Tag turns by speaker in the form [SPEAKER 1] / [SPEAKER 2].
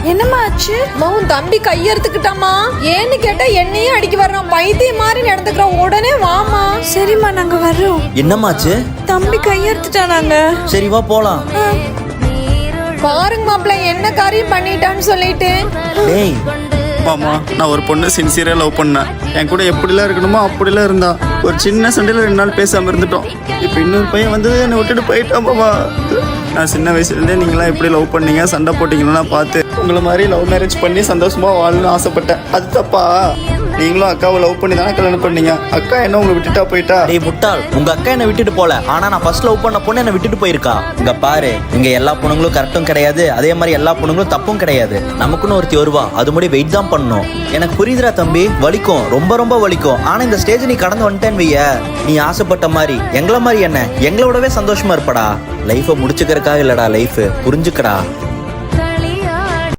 [SPEAKER 1] என்னம்மா ஆச்சு?
[SPEAKER 2] உன் தம்பி கையெடுத்துக்கிட்டாமா. ஏன்னு கேட்டா என்னையும் அடிக்க வர்றான். பைத்தியம் மாதிரி நடந்துக்கிறான். உடனே வாமா.
[SPEAKER 1] சரிம்மா நாங்க வர்றோம்.
[SPEAKER 3] என்னமாச்சு?
[SPEAKER 1] தம்பி கையெடுத்துட்டானாங்க.
[SPEAKER 3] சரி வா போலாம்.
[SPEAKER 2] பாருங்க மாப்பிள்ள என்ன காரியம் பண்ணிட்டான்னு சொல்லிட்டு.
[SPEAKER 3] டேய்
[SPEAKER 4] மாமா, நான் ஒரு பொண்ணு சின்சியராக லவ் பண்ணேன். என் கூட எப்படிலாம் இருக்கணுமோ அப்படிலாம் இருந்தா. ஒரு சின்ன சண்டையில் 2 நாள் பேசாமல் இருந்துட்டோம். இப்போ இன்னொரு பையன் வந்து என்னை விட்டுட்டு போயிட்டான் மாமா. நான் சின்ன வயசுலேருந்தே நீங்களாம் எப்படி லவ் பண்ணீங்க, சண்டை போட்டிங்கன்னா பார்த்து உங்களை மாதிரி லவ் மேரேஜ் பண்ணி சந்தோஷமாக வாழணும்னு ஆசைப்பட்டேன். அது தப்பா? நீங்களும் அக்காவை லவ் பண்ணி தானே கல்யாணம் பண்ணீங்க. அக்கா என்ன உங்களை விட்டுட்டா போயிட்டா?
[SPEAKER 3] டேய் முட்டாள், உங்க அக்கா என்ன விட்டுட்டு போல. ஆனா நான் ஃபர்ஸ்ட் லவ் பண்ண பொண்ணு என்ன விட்டுட்டு போயிருக்கா. இங்க பாரு, இங்க எல்லா பொண்ணுங்களும் கரெக்டும் கிடையாது, அதே மாதிரி எல்லா பொண்ணுங்களும் தப்பும் கிடையாது. நமக்குன்னு ஒருத்தி வருவா, அது முடி வெயிட் தான் பண்ணணும். எனக்கு புரியுதுடா தம்பி, வலிக்கும், ரொம்ப ரொம்ப வலிக்கும். ஆனா இந்த ஸ்டேஜ் நீ கடந்து வந்துட்டேன்னு வைய, நீ ஆசைப்பட்ட மாதிரி எங்களை மாதிரி என்ன எங்களோடவே சந்தோஷமா இருப்படா. லைஃபை முடிச்சுக்கிறதுக்காக இல்லடா லைஃப், புரிஞ்சுக்கடா.